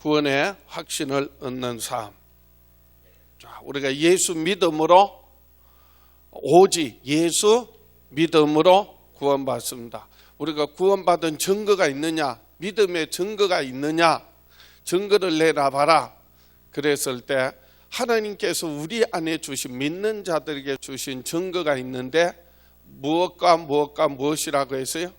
구원의 확신을 얻는 삶. 자, 우리가 예수 믿음으로, 오직 예수 믿음으로 구원받습니다. 우리가 구원받은 증거가 있느냐, 믿음의 증거가 있느냐, 증거를 내놔봐라. 그랬을 때 하나님께서 우리 안에 주신, 믿는 자들에게 주신 증거가 있는데 무엇과 무엇이라고 했어요?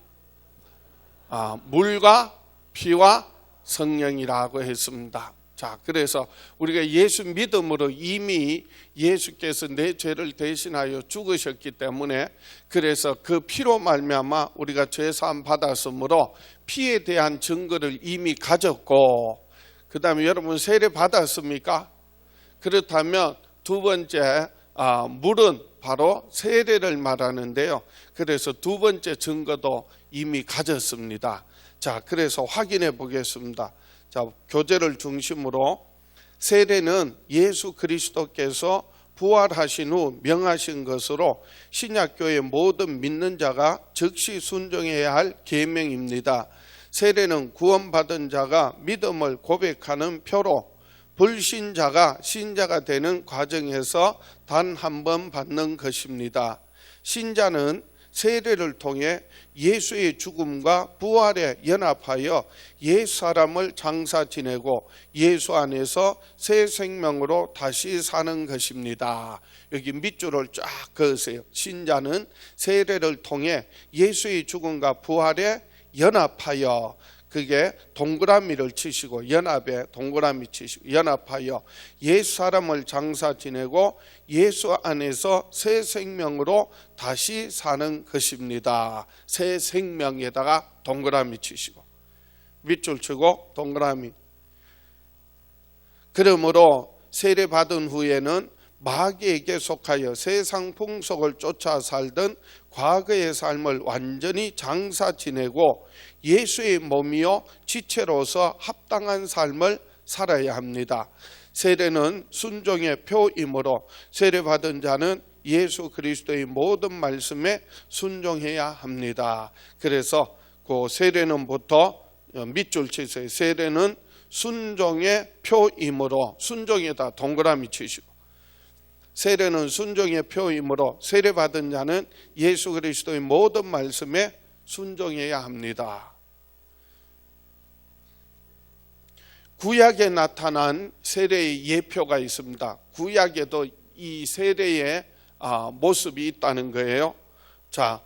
물과 피와 성령이라고 했습니다. 자, 그래서 우리가 예수 믿음으로 이미 예수께서 내 죄를 대신하여 죽으셨기 때문에, 그래서 그 피로 말미암아 우리가 죄사함 받았으므로 피에 대한 증거를 이미 가졌고, 그 다음에 여러분 세례 받았습니까? 그렇다면 두 번째 물은 바로 세례를 말하는데요. 그래서 두 번째 증거도 이미 가졌습니다. 자, 그래서 확인해 보겠습니다. 자, 교제를 중심으로 세례는 예수 그리스도께서 부활하신 후 명하신 것으로 신약교회 모든 믿는 자가 즉시 순종해야 할 계명입니다. 세례는 구원받은 자가 믿음을 고백하는 표로 불신자가 신자가 되는 과정에서 단 한 번 받는 것입니다. 신자는 세례를 통해 예수의 죽음과 부활에 연합하여 옛 사람을 장사 지내고 예수 안에서 새 생명으로 다시 사는 것입니다. 여기 밑줄을 쫙 그으세요. 신자는 세례를 통해 예수의 죽음과 부활에 연합하여, 그게 동그라미를 치시고 연합에 동그라미 치시고 연합하여 옛 사람을 장사 지내고 예수 안에서 새 생명으로 다시 사는 것입니다. 새 생명에다가 동그라미 치시고 밑줄 치고 동그라미. 그러므로 세례 받은 후에는 마귀에게 속하여 세상 풍속을 쫓아 살던 과거의 삶을 완전히 장사 지내고 예수의 몸이요 지체로서 합당한 삶을 살아야 합니다. 세례는 순종의 표이므로 세례받은 자는 예수 그리스도의 모든 말씀에 순종해야 합니다. 그래서 그 세례는부터 밑줄 치세요. 세례는 순종의 표이므로, 순종에다 동그라미 치시고, 세례는 순종의 표이므로 세례받은 자는 예수 그리스도의 모든 말씀에 순종해야 합니다. 구약에 나타난 세례의 예표가 있습니다. 구약에도 이 세례의 모습이 있다는 거예요. 자,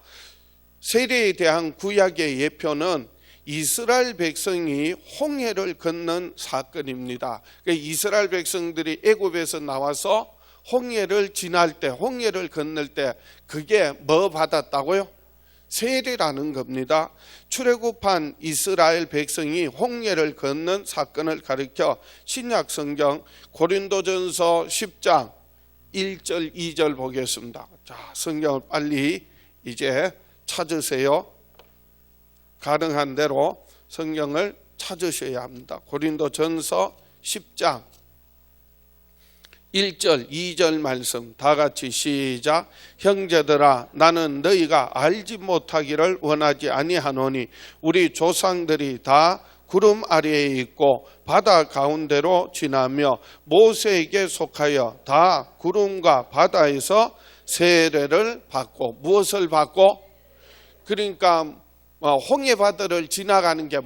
세례에 대한 구약의 예표는 이스라엘 백성이 홍해를 건넌 사건입니다. 이스라엘 백성들이 애굽에서 나와서 홍해를 지날 때, 홍해를 건널 때 그게 뭐 받았다고요? 세례라는 겁니다. 출애굽한 이스라엘 백성이 홍해를 건넌 사건을 가리켜 신약 성경 고린도전서 10장 1절 2절 보겠습니다. 자, 성경을 빨리 이제 찾으세요. 가능한 대로 성경을 찾으셔야 합니다. 고린도전서 10장 1절 2절 말씀 다 같이 시작. 형제들아, 나는 너희가 알지 못하기를 원하지 아니하노니 우리 조상들이 다 구름 아래에 있고 바다 가운데로 지나며 모세에게 속하여 다 구름과 바다에서 세례를 받고, 무엇을 받고? 그러니까 홍해 바다를 지나가는 게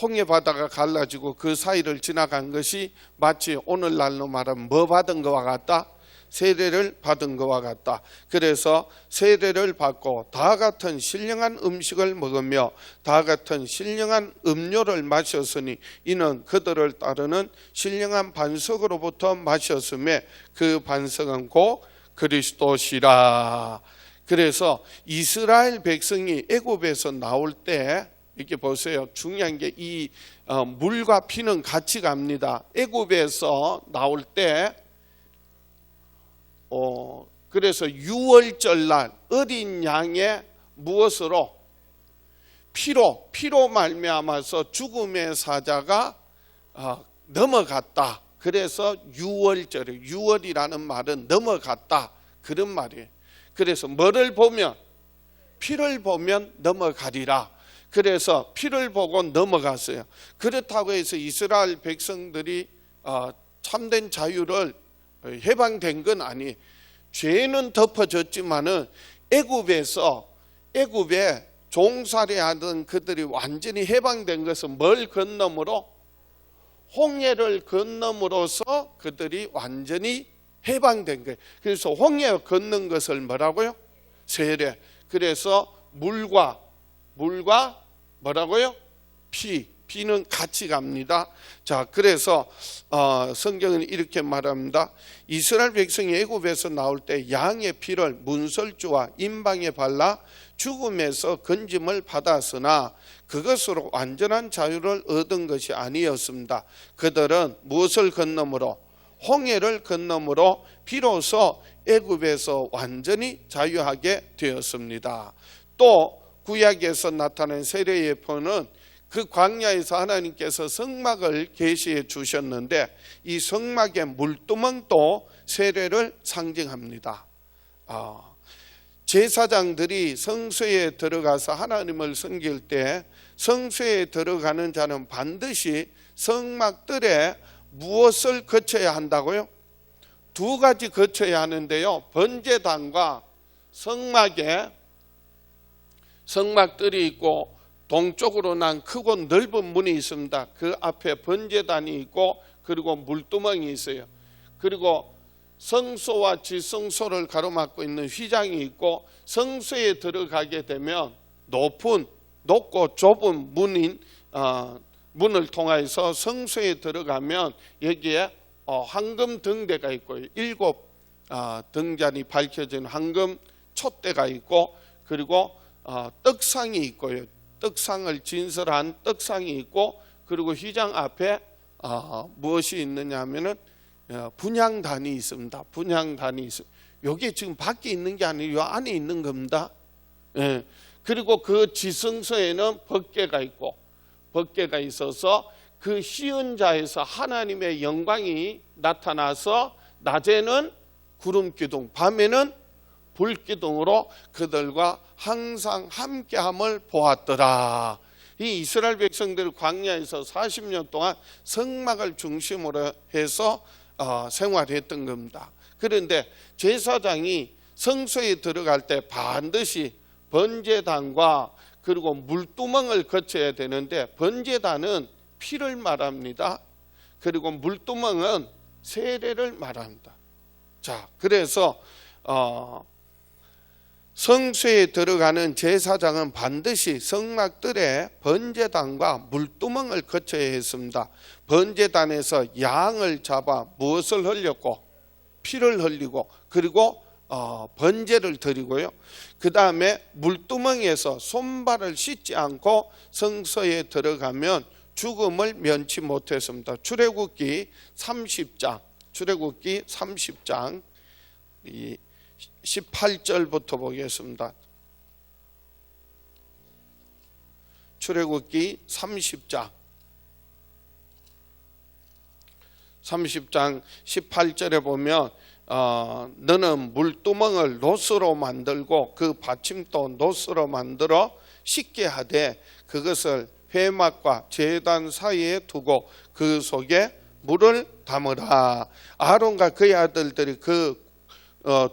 홍해 바다가 갈라지고 그 사이를 지나간 것이 마치 오늘날로 말하면 뭐 받은 것과 같다? 세례를 받은 것과 같다. 그래서 세례를 받고 다 같은 신령한 음식을 먹으며 다 같은 신령한 음료를 마셨으니 이는 그들을 따르는 신령한 반석으로부터 마셨음에 그 반석은 곧 그리스도시라. 그래서 이스라엘 백성이 애굽에서 나올 때 이렇게 보세요. 중요한 게 이 물과 피는 같이 갑니다. 애굽에서 나올 때 그래서 유월절날 어린 양의 무엇으로? 피로 말미암아서 죽음의 사자가 넘어갔다. 그래서 유월절이, 유월이라는 말은 넘어갔다, 그런 말이에요. 그래서 뭐를 보면? 피를 보면 넘어가리라. 그래서 피를 보고 넘어갔어요. 그렇다고 해서 이스라엘 백성들이 참된 자유를 해방된 건 아니에요. 죄는 덮어졌지만은 애굽에 종살이하던 그들이 완전히 해방된 것은 뭘 건너므로? 홍해를 건너므로서 그들이 완전히 해방된 거예요. 그래서 홍해 건넌 것을 뭐라고요? 세례. 그래서 물과 뭐라고요? 피는 같이 갑니다. 자, 그래서 성경은 이렇게 말합니다. 이스라엘 백성이 애굽에서 나올 때 양의 피를 문설주와 임방에 발라 죽음에서 건짐을 받았으나 그것으로 완전한 자유를 얻은 것이 아니었습니다. 그들은 무엇을 건너므로? 홍해를 건너므로 비로소 애굽에서 완전히 자유하게 되었습니다. 또 구약에서 나타난 세례 예표는 그 광야에서 하나님께서 성막을 계시해 주셨는데 이 성막의 물두멍도 세례를 상징합니다. 제사장들이 성소에 들어가서 하나님을 섬길 때 성소에 들어가는 자는 반드시 성막들에 무엇을 거쳐야 한다고요? 두 가지 거쳐야 하는데요. 번제단과 성막들이 있고 동쪽으로 난 크고 넓은 문이 있습니다. 그 앞에 번제단이 있고 그리고 물두멍이 있어요. 그리고 성소와 지성소를 가로막고 있는 휘장이 있고 성소에 들어가게 되면 높고 좁은 문을 통해서 성소에 들어가면 여기에 황금 등대가 있고요. 7 등잔이 밝혀진 황금 촛대가 있고 그리고 떡상이 있고요. 떡상을 진설한 떡상이 있고 그리고 휘장 앞에 무엇이 있느냐 하면은 분향단이 있습니다. 분향단이 있습니다. 여기 지금 밖에 있는 게 아니고 이 안에 있는 겁니다. 예. 그리고 그 지성소에는 법궤가 있어서 그 시은자에서 하나님의 영광이 나타나서 낮에는 구름기둥, 밤에는 불기둥으로 그들과 항상 함께함을 보았더라. 이 이스라엘 백성들 광야에서 40년 동안 성막을 중심으로 해서 생활했던 겁니다. 그런데 제사장이 성소에 들어갈 때 반드시 번제단과 그리고 물두멍을 거쳐야 되는데 번제단은 피를 말합니다. 그리고 물두멍은 세례를 말합니다. 자, 그래서 성소에 들어가는 제사장은 반드시 성막들에 번제단과 물두멍을 거쳐야 했습니다. 번제단에서 양을 잡아 무엇을 흘렸고? 피를 흘리고 그리고 번제를 드리고요. 그 다음에 물두멍에서 손발을 씻지 않고 성소에 들어가면 죽음을 면치 못했습니다. 출애굽기 30장 18절부터 보겠습니다. 출애굽기 30장 18절에 보면 너는 물두멍을 노스로 만들고 그 받침도 노스로 만들어 씻게 하되 그것을 회막과 제단 사이에 두고 그 속에 물을 담으라. 아론과 그의 아들들이 그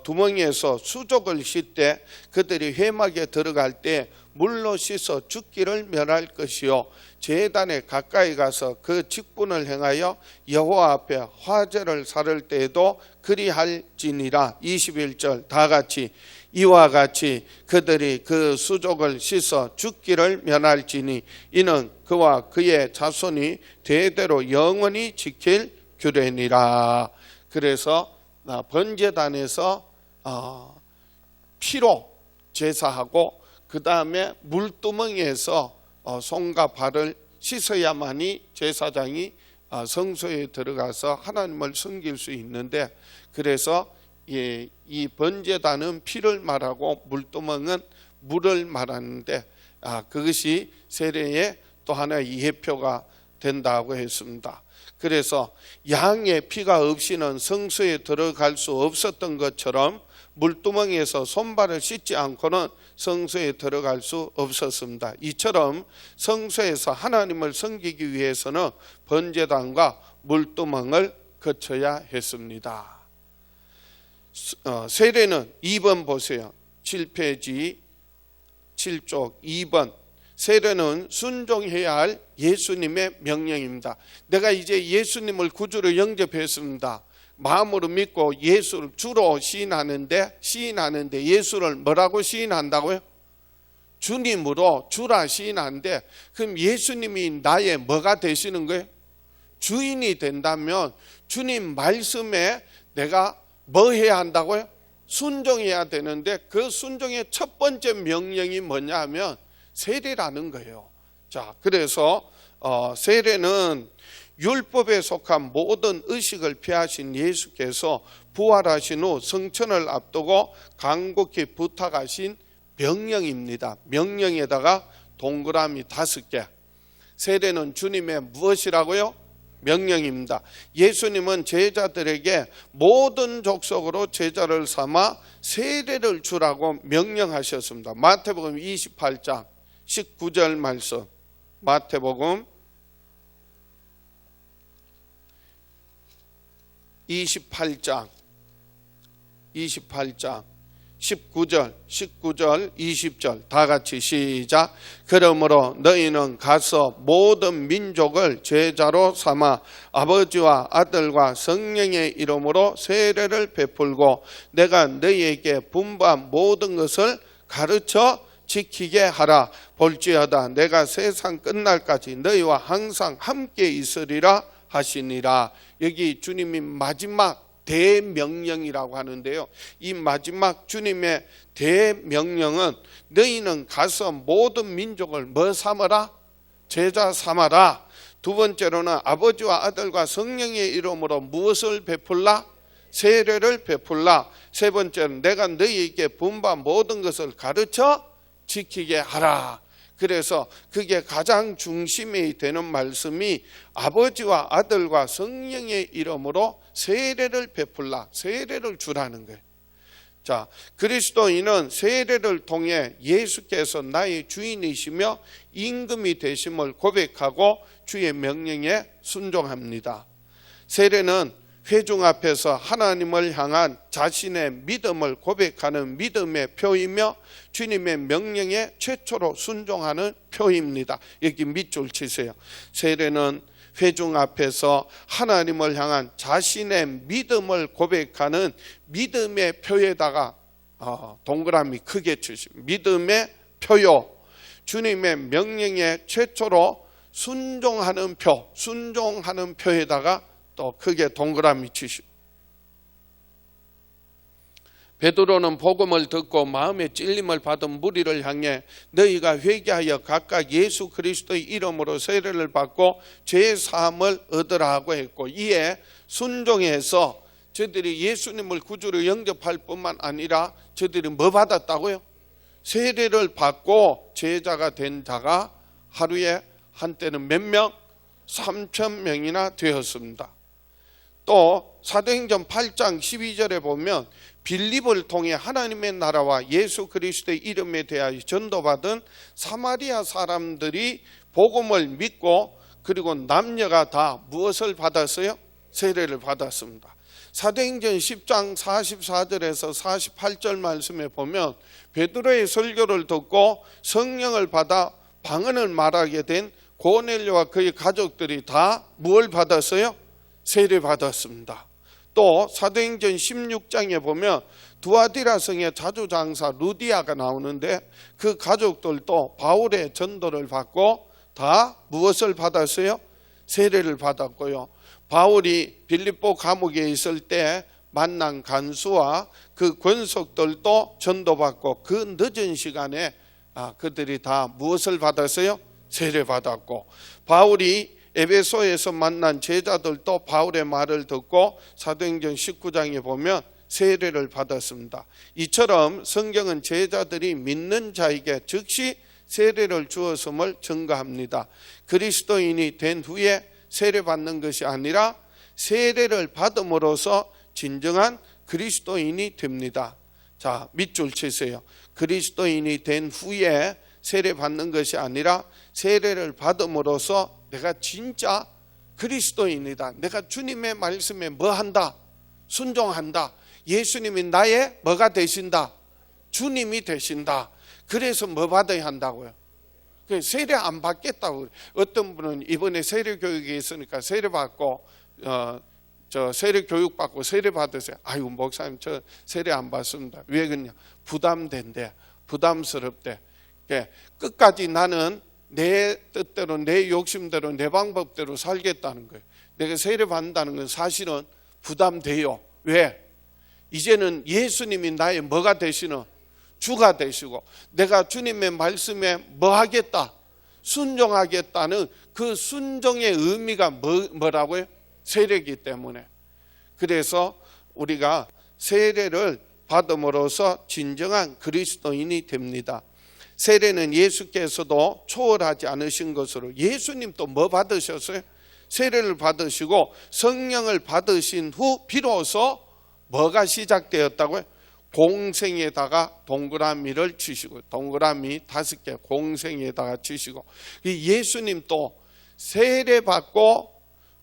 두멍에서 수족을 씻되 그들이 회막에 들어갈 때 물로 씻어 죽기를 면할 것이요 제단에 가까이 가서 그 직분을 행하여 여호와 앞에 화제를 살을 때에도 그리할지니라. 21절 다 같이 이와 같이 그들이 그 수족을 씻어 죽기를 면할지니 이는 그와 그의 자손이 대대로 영원히 지킬 규례니라. 그래서 번제단에서 피로 제사하고 그 다음에 물두멍에서 손과 발을 씻어야만이 제사장이 성소에 들어가서 하나님을 섬길 수 있는데 그래서 이 번제단은 피를 말하고 물두멍은 물을 말하는데 그것이 세례의 또 하나의 예표가 된다고 했습니다. 그래서 양의 피가 없이는 성소에 들어갈 수 없었던 것처럼 물두멍에서 손발을 씻지 않고는 성소에 들어갈 수 없었습니다. 이처럼 성소에서 하나님을 섬기기 위해서는 번제단과 물두멍을 거쳐야 했습니다. 세례는 2번 보세요. 7페이지 7쪽 2번. 세례는 순종해야 할 예수님의 명령입니다. 내가 이제 예수님을 구주로 영접했습니다. 마음으로 믿고 예수를 주로 시인하는데 예수를 뭐라고 시인한다고요? 주님으로 주라 시인하는데, 그럼 예수님이 나의 뭐가 되시는 거예요? 주인이 된다면 주님 말씀에 내가 뭐 해야 한다고요? 순종해야 되는데, 그 순종의 첫 번째 명령이 뭐냐 하면 세례라는 거예요. 자, 그래서 세례는 율법에 속한 모든 의식을 피하신 예수께서 부활하신 후 성천을 앞두고 간곡히 부탁하신 명령입니다. 명령에다가 동그라미 5개. 세례는 주님의 무엇이라고요? 명령입니다. 예수님은 제자들에게 모든 족속으로 제자를 삼아 세례를 주라고 명령하셨습니다. 마태복음 28장 19절 말씀. 마태복음 28장 19절 20절 다 같이 시작. 그러므로 너희는 가서 모든 민족을 제자로 삼아 아버지와 아들과 성령의 이름으로 세례를 베풀고 내가 너희에게 분부한 모든 것을 가르쳐 지키게 하라. 볼지어다 내가 세상 끝날까지 너희와 항상 함께 있으리라 하시니라. 여기 주님이 마지막 대명령이라고 하는데요, 이 마지막 주님의 대명령은 너희는 가서 모든 민족을 뭐 삼아라? 제자 삼아라. 두 번째로는 아버지와 아들과 성령의 이름으로 무엇을 베풀라? 세례를 베풀라. 세 번째는 내가 너희에게 분부한 모든 것을 가르쳐 지키게 하라. 그래서 그게 가장 중심이 되는 말씀이 아버지와 아들과 성령의 이름으로 세례를 베풀라, 세례를 주라는 거예요. 자, 그리스도인은 세례를 통해 예수께서 나의 주인이시며 임금이 되심을 고백하고 주의 명령에 순종합니다. 세례는 회중 앞에서 하나님을 향한 자신의 믿음을 고백하는 믿음의 표이며 주님의 명령에 최초로 순종하는 표입니다. 여기 밑줄 치세요. 세례는 회중 앞에서 하나님을 향한 자신의 믿음을 고백하는 믿음의 표에다가 동그라미 크게 치십니다. 믿음의 표요. 주님의 명령에 최초로 순종하는 표, 순종하는 표에다가 또 크게 동그라미 치시고. 베드로는 복음을 듣고 마음의 찔림을 받은 무리를 향해 너희가 회개하여 각각 예수 그리스도의 이름으로 세례를 받고 죄 사함을 얻으라고 했고, 이에 순종해서 저들이 예수님을 구주로 영접할 뿐만 아니라 저들이 뭐 받았다고요? 세례를 받고 제자가 된 자가 하루에 한때는 몇 명? 3,000명이나 되었습니다. 또 사도행전 8장 12절에 보면 빌립을 통해 하나님의 나라와 예수 그리스도의 이름에 대하여 전도받은 사마리아 사람들이 복음을 믿고, 그리고 남녀가 다 무엇을 받았어요? 세례를 받았습니다. 사도행전 10장 44절에서 48절 말씀에 보면 베드로의 설교를 듣고 성령을 받아 방언을 말하게 된 고넬료와 그의 가족들이 다 무엇을 받았어요? 세례 받았습니다. 또 사도행전 16장에 보면 두아디라 성의 자주장사 루디아가 나오는데 그 가족들도 바울의 전도를 받고 다 무엇을 받았어요? 세례를 받았고요. 바울이 빌립보 감옥에 있을 때 만난 간수와 그 권속들도 전도받고 그 늦은 시간에 그들이 다 무엇을 받았어요? 세례 받았고, 바울이 에베소에서 만난 제자들도 바울의 말을 듣고 사도행전 19장에 보면 세례를 받았습니다. 이처럼 성경은 제자들이 믿는 자에게 즉시 세례를 주었음을 증거합니다. 그리스도인이 된 후에 세례받는 것이 아니라 세례를 받음으로써 진정한 그리스도인이 됩니다. 자, 밑줄 치세요. 그리스도인이 된 후에 세례 받는 것이 아니라 세례를 받음으로써 내가 진짜 그리스도인이다. 내가 주님의 말씀에 뭐 한다? 순종한다. 예수님이 나의 뭐가 되신다? 주님이 되신다. 그래서 뭐 받아야 한다고요? 세례 안 받겠다고. 어떤 분은 이번에 세례 교육이 있으니까 세례 받고 저 세례 교육 받고 세례 받으세요. 아유, 목사님 저 세례 안 받습니다. 왜 그러냐? 부담된대. 부담스럽대. 끝까지 나는 내 뜻대로 내 욕심대로 내 방법대로 살겠다는 거예요. 내가 세례 받는다는 건 사실은 부담돼요. 왜? 이제는 예수님이 나의 뭐가 되시는? 주가 되시고 내가 주님의 말씀에 뭐 하겠다? 순종하겠다는 그 순종의 의미가 뭐라고요? 세례이기 때문에. 그래서 우리가 세례를 받음으로써 진정한 그리스도인이 됩니다. 세례는 예수께서도 초월하지 않으신 것으로 예수님도 뭐 받으셨어요? 세례를 받으시고 성령을 받으신 후 비로소 뭐가 시작되었다고요? 공생에다가 동그라미를 치시고 동그라미 5개 공생에다가 치시고 예수님도 세례 받고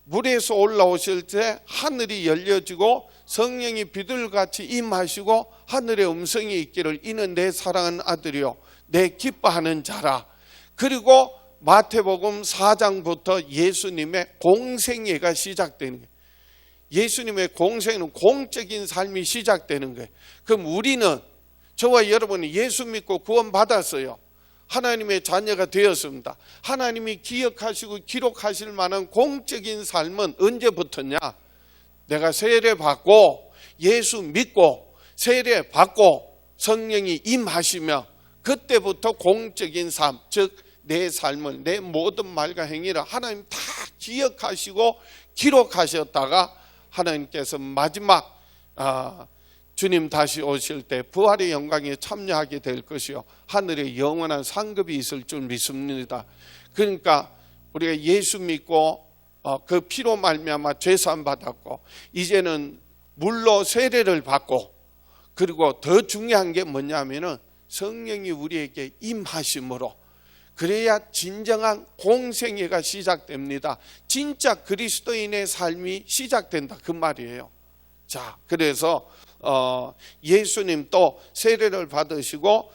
물에서 올라오실 때 하늘이 열려지고 성령이 비둘같이 임하시고 하늘의 음성이 있기를 이는 내 사랑하는 아들이요 내 기뻐하는 자라. 그리고 마태복음 4장부터 예수님의 공생애가 시작되는 거예요. 예수님의 공생은 공적인 삶이 시작되는 거예요. 그럼 우리는 저와 여러분이 예수 믿고 구원 받았어요. 하나님의 자녀가 되었습니다. 하나님이 기억하시고 기록하실 만한 공적인 삶은 언제부터냐? 내가 세례 받고 예수 믿고 세례 받고 성령이 임하시며 그때부터 공적인 삶, 즉 내 삶을 내 모든 말과 행위를 하나님 다 기억하시고 기록하셨다가 하나님께서 마지막 주님 다시 오실 때 부활의 영광에 참여하게 될 것이요 하늘에 영원한 상급이 있을 줄 믿습니다. 그러니까 우리가 예수 믿고 그 피로 말미암아 죄사함 받았고 이제는 물로 세례를 받고 그리고 더 중요한 게 뭐냐면은 성령이 우리에게 임하심으로 그래야 진정한 공생애가 시작됩니다. 진짜 그리스도인의 삶이 시작된다 그 말이에요. 자, 그래서 예수님도 세례를 받으시고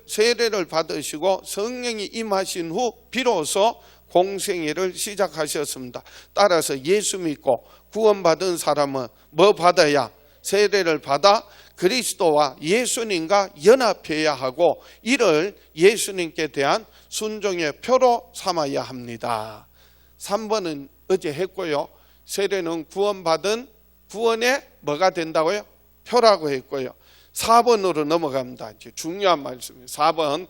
세례를 받으시고 성령이 임하신 후 비로소 공생애를 시작하셨습니다. 따라서 예수 믿고 구원받은 사람은 뭐 받아야? 세례를 받아 그리스도와 예수님과 연합해야 하고 이를 예수님께 대한 순종의 표로 삼아야 합니다. 3번은 어제 했고요. 세례는 구원받은 구원의 뭐가 된다고요? 표라고 했고요. 4번으로 넘어갑니다. 이제 중요한 말씀이에요. 4번.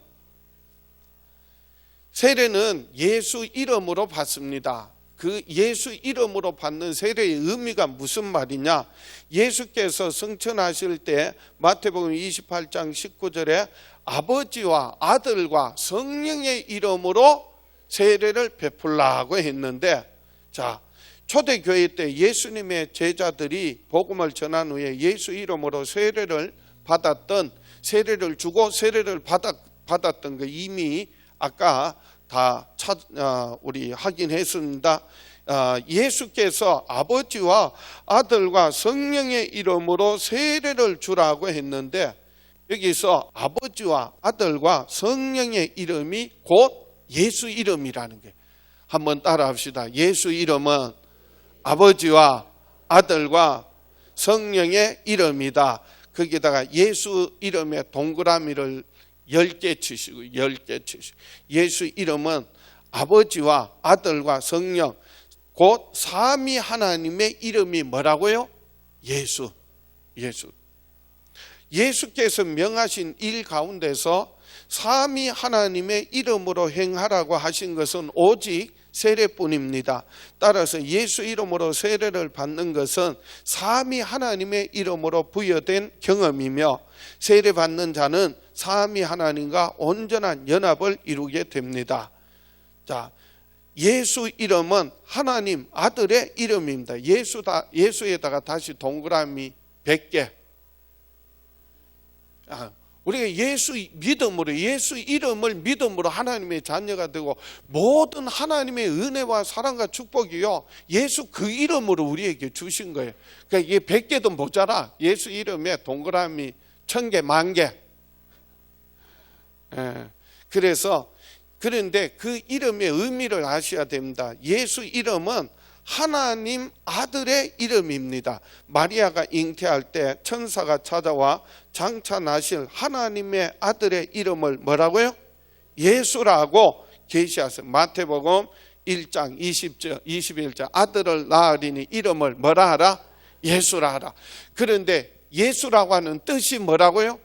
세례는 예수 이름으로 받습니다. 그 예수 이름으로 받는 세례의 의미가 무슨 말이냐? 예수께서 승천하실 때 마태복음 28장 19절에 아버지와 아들과 성령의 이름으로 세례를 베풀라고 했는데, 자, 초대교회 때 예수님의 제자들이 복음을 전한 후에 예수 이름으로 세례를 받았던, 세례를 주고 세례를 받았던 거 이미 아까 다 우리 확인했습니다. 예수께서 아버지와 아들과 성령의 이름으로 세례를 주라고 했는데 여기서 아버지와 아들과 성령의 이름이 곧 예수 이름이라는 게, 한번 따라 합시다. 예수 이름은 아버지와 아들과 성령의 이름이다. 거기다가 예수 이름의 동그라미를 10개 치시고 10개 치시고, 예수 이름은 아버지와 아들과 성령 곧 삼위 하나님의 이름이 뭐라고요? 예수. 예수께서 명하신 일 가운데서 삼위 하나님의 이름으로 행하라고 하신 것은 오직 세례뿐입니다. 따라서 예수 이름으로 세례를 받는 것은 삼위 하나님의 이름으로 부여된 경험이며 세례받는 자는 삼위 하나님과 온전한 연합을 이루게 됩니다. 자, 예수 이름은 하나님 아들의 이름입니다. 예수에다가 다시 동그라미 100개. 우리가 예수 믿음으로, 예수 이름을 믿음으로 하나님의 자녀가 되고 모든 하나님의 은혜와 사랑과 축복이요 예수 그 이름으로 우리에게 주신 거예요. 그러니까 이게 100개도 모자라. 예수 이름에 동그라미 1000개, 10,000개. 그래서 그런데 그 이름의 의미를 아셔야 됩니다. 예수 이름은 하나님 아들의 이름입니다. 마리아가 잉태할 때 천사가 찾아와 장차 나실 하나님의 아들의 이름을 뭐라고요? 예수라고 계시하세요. 마태복음 1장 20절 21절 아들을 낳으리니 이름을 뭐라 하라? 예수라 하라. 그런데 예수라고 하는 뜻이 뭐라고요?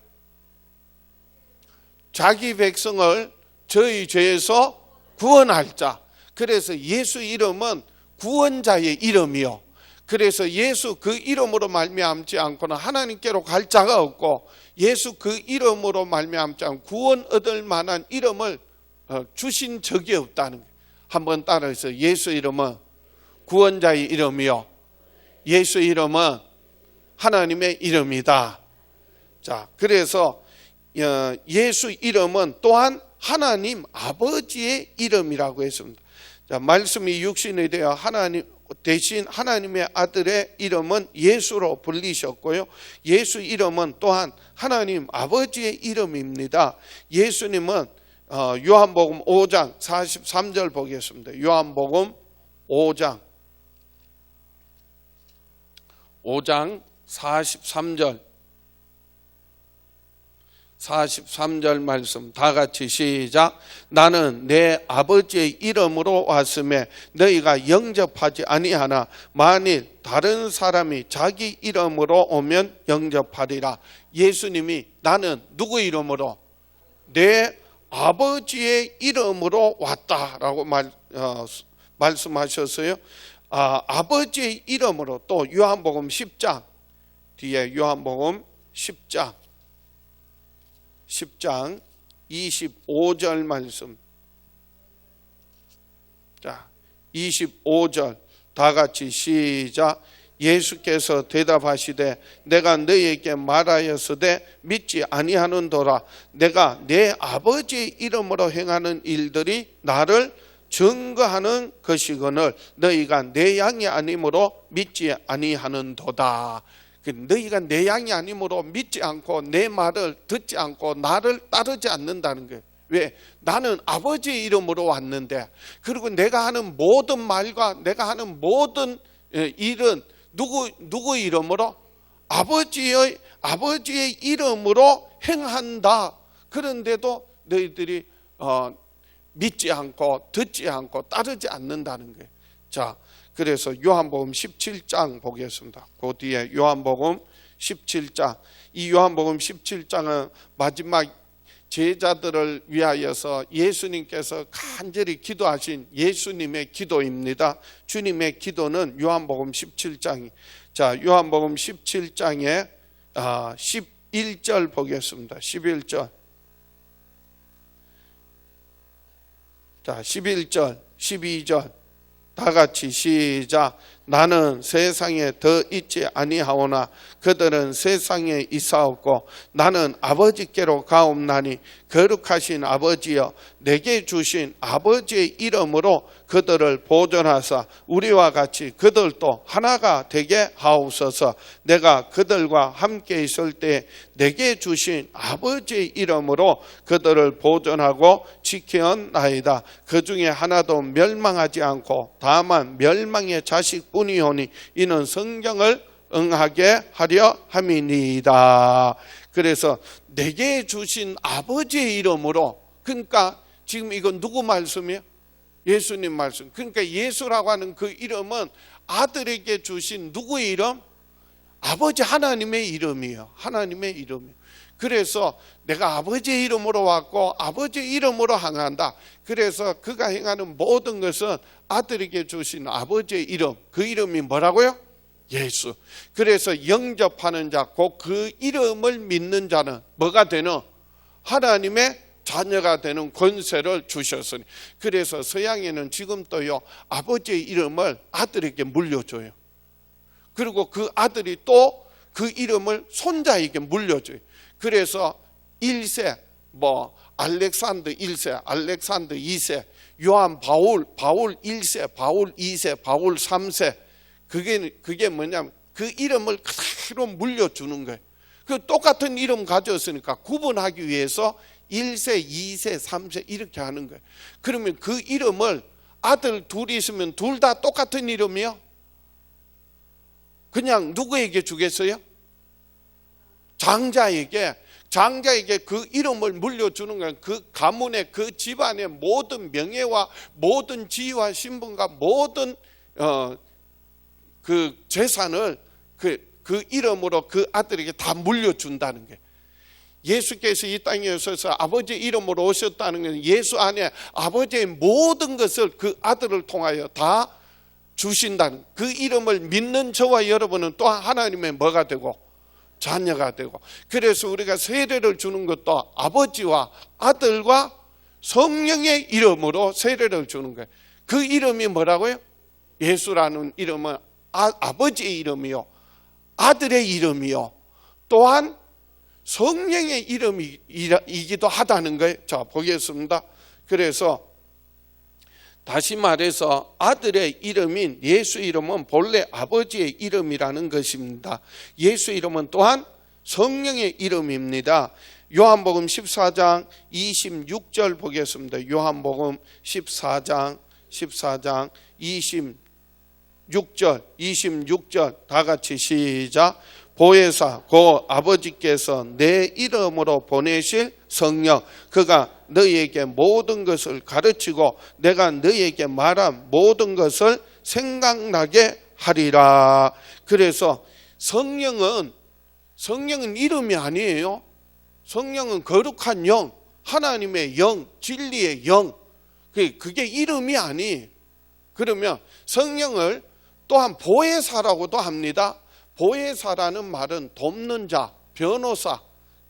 자기 백성을 저희 죄에서 구원할 자. 그래서 예수 이름은 구원자의 이름이요. 그래서 예수 그 이름으로 말미암지 않고는 하나님께로 갈 자가 없고 예수 그 이름으로 말미암지 않고 구원 얻을 만한 이름을 주신 적이 없다는 거예요. 한번 따라해서 예수 이름은 구원자의 이름이요. 예수 이름은 하나님의 이름이다. 자, 그래서 예수 이름은 또한 하나님 아버지의 이름이라고 했습니다. 자, 말씀이 육신이 되어 하나님 대신 하나님의 아들의 이름은 예수로 불리셨고요. 예수 이름은 또한 하나님 아버지의 이름입니다. 예수님은 요한복음 5장 43절 보겠습니다. 요한복음 5장 43절 말씀 다 같이 시작. 나는 내 아버지의 이름으로 왔음에 너희가 영접하지 아니하나 만일 다른 사람이 자기 이름으로 오면 영접하리라. 예수님이 나는 누구 이름으로? 내 아버지의 이름으로 왔다라고 말씀하셨어요. 아버지의 이름으로. 또 요한복음 10장 뒤에 요한복음 10장 25절 말씀. 자, 25절 다 같이 시작. 예수께서 대답하시되 내가 너희에게 말하였으되 믿지 아니하는도라. 내가 내 아버지의 이름으로 행하는 일들이 나를 증거하는 것이거늘 너희가 내 양이 아니므로 믿지 아니하는도다. 너희가 내 양이 아니므로 믿지 않고 내 말을 듣지 않고 나를 따르지 않는다는 거예요. 왜? 나는 아버지의 이름으로 왔는데, 그리고 내가 하는 모든 말과 내가 하는 모든 일은 누구 이름으로? 아버지의 이름으로 행한다. 그런데도 너희들이 믿지 않고 듣지 않고 따르지 않는다는 거예요. 자, 그래서 요한복음 17장 보겠습니다. 그 뒤에 요한복음 17장. 이 요한복음 17장은 마지막 제자들을 위하여서 예수님께서 간절히 기도하신 예수님의 기도입니다. 주님의 기도는 요한복음 17장이. 자, 요한복음 17장에 11절 보겠습니다. 11절. 자, 11절, 12절 다 같이 시작. 나는 세상에 더 있지 아니하오나 그들은 세상에 있사옵고 나는 아버지께로 가옵나니 거룩하신 아버지여 내게 주신 아버지의 이름으로 그들을 보존하사 우리와 같이 그들도 하나가 되게 하옵소서. 내가 그들과 함께 있을 때 내게 주신 아버지의 이름으로 그들을 보존하고 지켜나이다. 그 중에 하나도 멸망하지 않고 다만 멸망의 자식뿐이오니 이는 성경을 응하게 하려 함이니이다. 그래서 내게 주신 아버지의 이름으로, 그러니까 지금 이건 누구 말씀이에요? 예수님 말씀. 그러니까 예수라고 하는 그 이름은 아들에게 주신 누구의 이름? 아버지 하나님의 이름이에요. 하나님의 이름이에요. 그래서 내가 아버지의 이름으로 왔고 아버지의 이름으로 행한다. 그래서 그가 행하는 모든 것은 아들에게 주신 아버지의 이름, 그 이름이 뭐라고요? 예수. 그래서 영접하는 자, 곧 그 이름을 믿는 자는 뭐가 되는? 하나님의 자녀가 되는 권세를 주셨으니. 그래서 서양에는 지금도요 아버지의 이름을 아들에게 물려줘요. 그리고 그 아들이 또 그 이름을 손자에게 물려줘요. 그래서 1세 알렉산더 1세, 알렉산더 2세, 요한 바울 1세, 바울 2세, 바울 3세. 그게 뭐냐면 그 이름을 그대로 물려주는 거예요. 그 똑같은 이름 가졌으니까 구분하기 위해서 1세, 2세, 3세 이렇게 하는 거예요. 그러면 그 이름을 아들 둘이 있으면 둘 다 똑같은 이름이요? 그냥 누구에게 주겠어요? 장자에게 그 이름을 물려주는 거예요. 그 가문의 그 집안의 모든 명예와 모든 지위와 신분과 모든 그 재산을 그 이름으로 그 아들에게 다 물려준다는 거예요. 예수께서 이 땅에 오셔서 아버지 이름으로 오셨다는 것은 예수 안에 아버지의 모든 것을 그 아들을 통하여 다 주신다는, 그 이름을 믿는 저와 여러분은 또한 하나님의 뭐가 되고 자녀가 되고, 그래서 우리가 세례를 주는 것도 아버지와 아들과 성령의 이름으로 세례를 주는 거예요. 그 이름이 뭐라고요? 예수라는 이름은 아버지의 이름이요, 아들의 이름이요, 또한 성령의 이름이기도 하다는 거예요. 자, 보겠습니다. 그래서 다시 말해서 아들의 이름인 예수 이름은 본래 아버지의 이름이라는 것입니다. 예수 이름은 또한 성령의 이름입니다. 요한복음 14장 26절 보겠습니다. 요한복음 14장 26절 다 같이 시작. 보혜사 곧 아버지께서 내 이름으로 보내실 성령, 그가 너희에게 모든 것을 가르치고 내가 너희에게 말한 모든 것을 생각나게 하리라. 그래서 성령은 이름이 아니에요. 성령은 거룩한 영, 하나님의 영, 진리의 영, 그게 이름이 아니에요. 그러면 성령을 또한 보혜사라고도 합니다. 보혜사라는 말은 돕는 자, 변호사,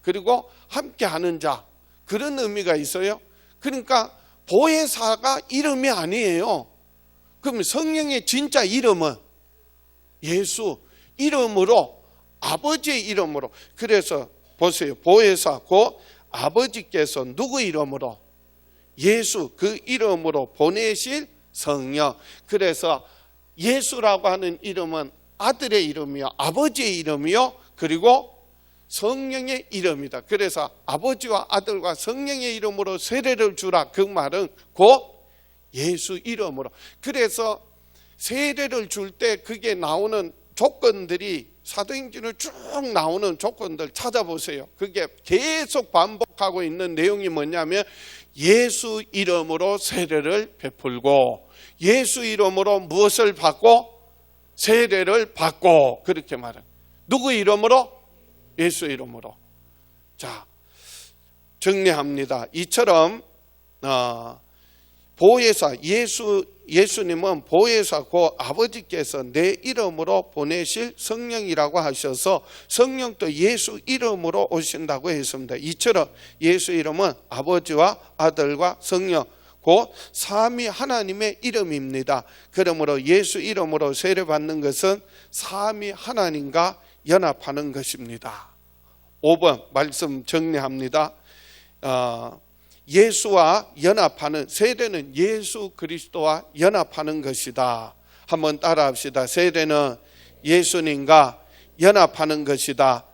그리고 함께하는 자, 그런 의미가 있어요. 그러니까 보혜사가 이름이 아니에요. 그럼 성령의 진짜 이름은 예수 이름으로, 아버지의 이름으로. 그래서 보세요. 보혜사 곧 아버지께서 누구 이름으로? 예수 그 이름으로 보내실 성령. 그래서 예수라고 하는 이름은 아들의 이름이요, 아버지의 이름이요, 그리고 성령의 이름이다. 그래서 아버지와 아들과 성령의 이름으로 세례를 주라, 그 말은 곧 예수 이름으로. 그래서 세례를 줄 때 그게 나오는 조건들이, 사도행전에 쭉 나오는 조건들 찾아보세요. 그게 계속 반복하고 있는 내용이 뭐냐면 예수 이름으로 세례를 베풀고, 예수 이름으로 무엇을 받고? 세례를 받고, 그렇게 말은 누구 이름으로? 예수 이름으로. 자, 정리합니다. 이처럼 보혜사, 예수님은 보혜사 곧 아버지께서 내 이름으로 보내실 성령이라고 하셔서 성령도 예수 이름으로 오신다고 했습니다. 이처럼 예수 이름은 아버지와 아들과 성령 곧 삼위 하나님의 이름입니다. 그러므로 예수 이름으로 세례받는 것은 삼위 하나님과 연합하는 것입니다. 5번 말씀 정리합니다. 예수와 연합하는, 세례는 예수 그리스도와 연합하는 것이다. 한번 따라합시다. 세례는 예수님과 연합하는 것이다.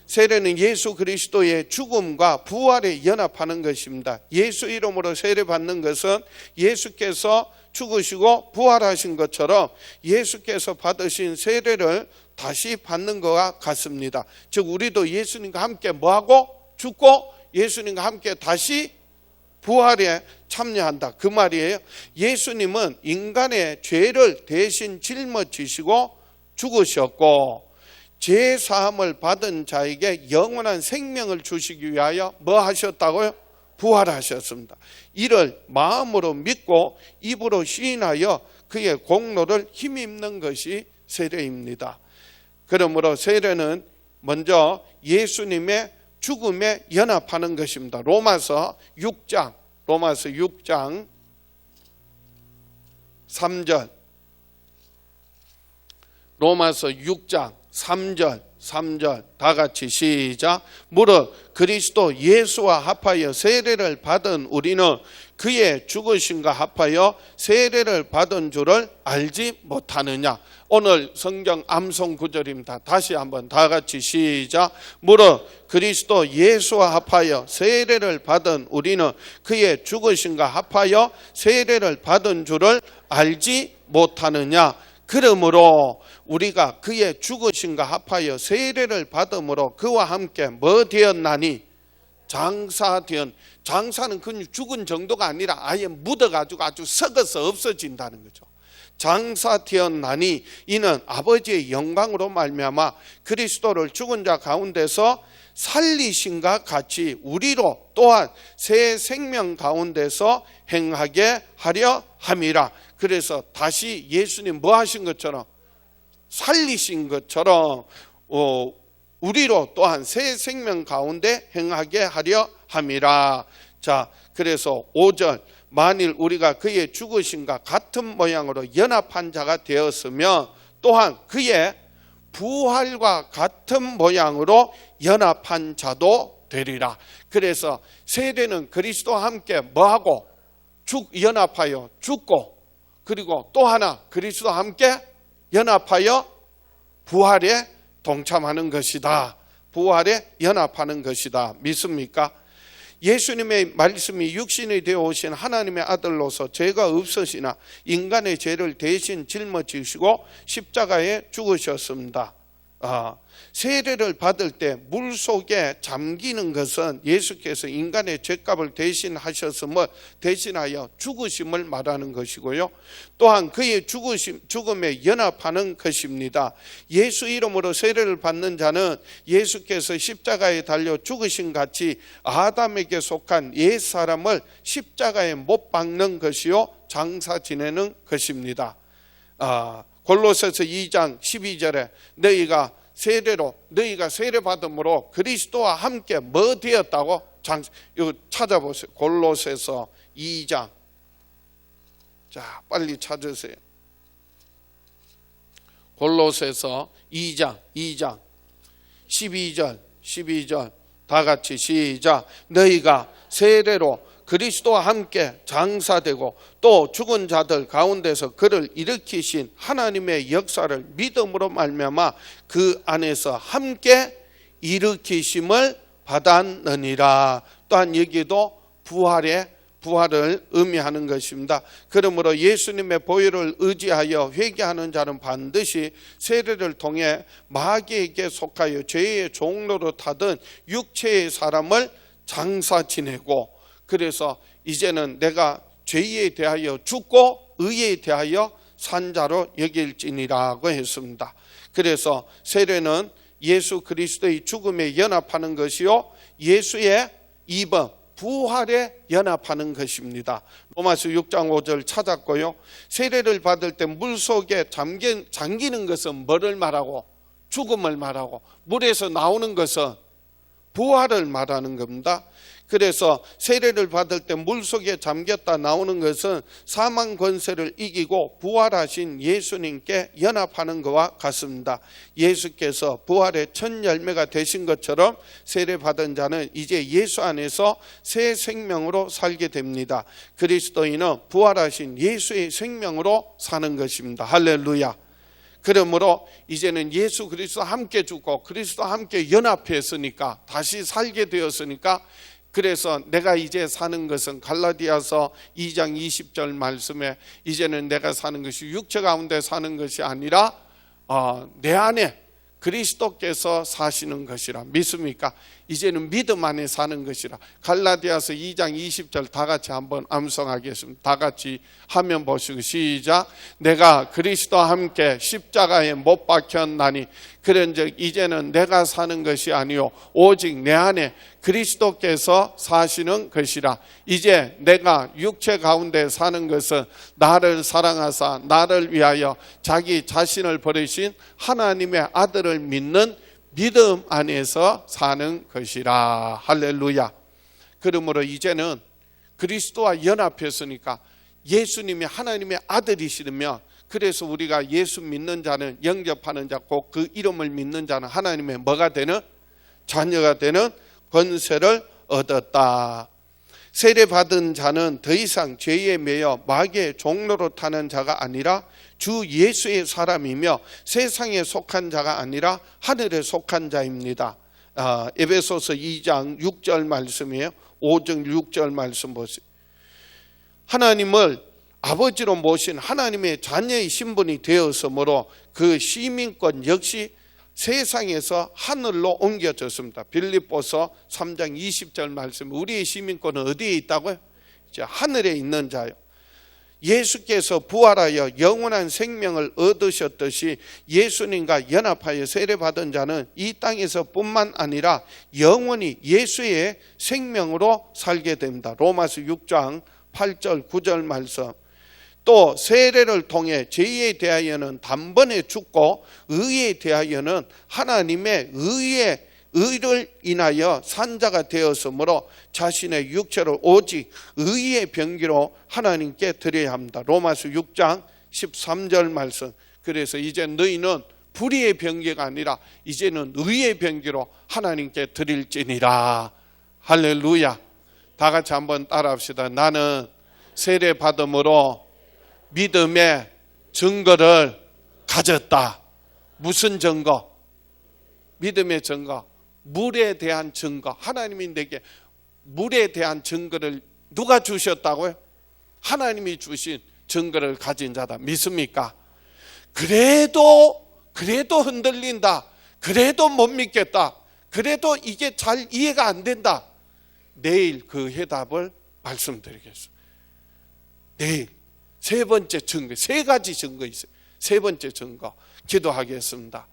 세례는 예수 그리스도의 죽음과 부활에 연합하는 것입니다. 예수 이름으로 세례받는 것은 예수께서 죽으시고 부활하신 것처럼 예수께서 받으신 세례를 다시 받는 것과 같습니다. 즉 우리도 예수님과 함께 뭐하고? 죽고 예수님과 함께 다시 부활에 참여한다, 그 말이에요. 예수님은 인간의 죄를 대신 짊어지시고 죽으셨고 죄 사함을 받은 자에게 영원한 생명을 주시기 위하여 뭐 하셨다고요? 부활하셨습니다. 이를 마음으로 믿고 입으로 시인하여 그의 공로를 힘입는 것이 세례입니다. 그러므로 세례는 먼저 예수님의 죽음에 연합하는 것입니다. 로마서 6장 3절, 로마서 6장 3절 3절 다 같이 시작. 무릇 그리스도 예수와 합하여 세례를 받은 우리는 그의 죽으심과 합하여 세례를 받은 줄을 알지 못하느냐. 오늘 성경 암송 구절입니다. 다시 한번 다 같이 시작. 무릇 그리스도 예수와 합하여 세례를 받은 우리는 그의 죽으심과 합하여 세례를 받은 줄을 알지 못하느냐. 그러므로 우리가 그의 죽으심과 합하여 세례를 받음으로 그와 함께 뭐 되었나니? 장사는 그 죽은 정도가 아니라 아예 묻어가지고 아주 썩어서 없어진다는 거죠. 장사되었나니 이는 아버지의 영광으로 말미암아 그리스도를 죽은 자 가운데서 살리신과 같이 우리로 또한 새 생명 가운데서 행하게 하려 함이라. 그래서 다시 예수님 뭐 하신 것처럼 살리신 것처럼 우리로 또한 새 생명 가운데 행하게 하려 함이라. 자, 그래서 5절 만일 우리가 그의 죽으심과 같은 모양으로 연합한 자가 되었으면 또한 그의 부활과 같은 모양으로 연합한 자도 되리라. 그래서 세례는 그리스도와 함께 뭐하고 연합하여 죽고, 그리고 또 하나 그리스도와 함께 연합하여 부활에 동참하는 것이다. 부활에 연합하는 것이다. 믿습니까? 예수님의 말씀이 육신이 되어 오신 하나님의 아들로서 죄가 없으시나 인간의 죄를 대신 짊어지시고 십자가에 죽으셨습니다. 세례를 받을 때 물속에 잠기는 것은 예수께서 인간의 죄값을 대신하여 죽으심을 말하는 것이고요. 또한 그의 죽음에 연합하는 것입니다. 예수 이름으로 세례를 받는 자는 예수께서 십자가에 달려 죽으신 같이 아담에게 속한 옛사람을 십자가에 못 박는 것이요 장사 지내는 것입니다. 골로새서 2장 12절에 너희가 세례 받음으로 그리스도와 함께 뭐 되었다고? 이거 찾아보세요. 골로새서 2장. 자, 빨리 찾으세요. 골로새서 2장 12절 다 같이 시작. 너희가 세례로 그리스도와 함께 장사되고 또 죽은 자들 가운데서 그를 일으키신 하나님의 역사를 믿음으로 말미암아 그 안에서 함께 일으키심을 받았느니라. 또한 여기도 부활을 의미하는 것입니다. 그러므로 예수님의 보혈을 의지하여 회개하는 자는 반드시 세례를 통해 마귀에게 속하여 죄의 종로로 타던 육체의 사람을 장사 지내고, 그래서 이제는 내가 죄에 대하여 죽고 의에 대하여 산 자로 여길지니라고 했습니다. 그래서 세례는 예수 그리스도의 죽음에 연합하는 것이요 예수의 이번 부활에 연합하는 것입니다. 로마서 6장 5절 찾았고요. 세례를 받을 때 물속에 잠기는 것은 뭐를 말하고? 죽음을 말하고, 물에서 나오는 것은 부활을 말하는 겁니다. 그래서 세례를 받을 때 물속에 잠겼다 나오는 것은 사망 권세를 이기고 부활하신 예수님께 연합하는 것과 같습니다. 예수께서 부활의 첫 열매가 되신 것처럼 세례 받은 자는 이제 예수 안에서 새 생명으로 살게 됩니다. 그리스도인은 부활하신 예수의 생명으로 사는 것입니다. 할렐루야. 그러므로 이제는 예수 그리스도와 함께 죽고 그리스도와 함께 연합했으니까, 다시 살게 되었으니까, 그래서 내가 이제 사는 것은 갈라디아서 2장 20절 말씀에 이제는 내가 사는 것이 육체 가운데 사는 것이 아니라 내 안에 그리스도께서 사시는 것이라. 믿습니까? 이제는 믿음 안에 사는 것이라. 갈라디아서 2장 20절 다 같이 한번 암송하겠습니다. 다 같이 화면 보시고 시작. 내가 그리스도와 함께 십자가에 못 박혔나니 그런즉 이제는 내가 사는 것이 아니요 오직 내 안에 그리스도께서 사시는 것이라. 이제 내가 육체 가운데 사는 것은 나를 사랑하사 나를 위하여 자기 자신을 버리신 하나님의 아들을 믿는 믿음 안에서 사는 것이라. 할렐루야. 그러므로 이제는 그리스도와 연합했으니까 예수님이 하나님의 아들이시면, 그래서 우리가 예수 믿는 자는, 영접하는 자, 곧 그 이름을 믿는 자는 하나님의 뭐가 되는? 자녀가 되는 권세를 얻었다. 세례받은 자는 더 이상 죄에 매여 마귀의 종로로 타는 자가 아니라 주 예수의 사람이며 세상에 속한 자가 아니라 하늘에 속한 자입니다. 에베소서 2장 6절 말씀이에요. 5절 6절 말씀 보세요. 하나님을 아버지로 모신 하나님의 자녀의 신분이 되었으므로 그 시민권 역시 세상에서 하늘로 옮겨졌습니다. 빌립보서 3장 20절 말씀, 우리의 시민권은 어디에 있다고요? 이제 하늘에 있는 자요. 예수께서 부활하여 영원한 생명을 얻으셨듯이 예수님과 연합하여 세례받은 자는 이 땅에서 뿐만 아니라 영원히 예수의 생명으로 살게 됩니다. 로마서 6장 8절 9절 말씀. 또 세례를 통해 죄에 대하여는 단번에 죽고 의에 대하여는 하나님의 의를 인하여 산자가 되었으므로 자신의 육체를 오직 의의 병기로 하나님께 드려야 합니다. 로마서 6장 13절 말씀. 그래서 이제 너희는 불의의 병기가 아니라 이제는 의의 병기로 하나님께 드릴지니라. 할렐루야. 다 같이 한번 따라합시다. 나는 세례 받음으로 믿음의 증거를 가졌다. 무슨 증거? 믿음의 증거, 물에 대한 증거. 하나님이 내게 물에 대한 증거를 누가 주셨다고요? 하나님이 주신 증거를 가진 자다. 믿습니까? 그래도 흔들린다. 그래도 못 믿겠다. 그래도 이게 잘 이해가 안 된다. 내일 그 해답을 말씀드리겠습니다. 내일 세 번째 증거, 세 가지 증거 있어요. 세 번째 증거 기도하겠습니다.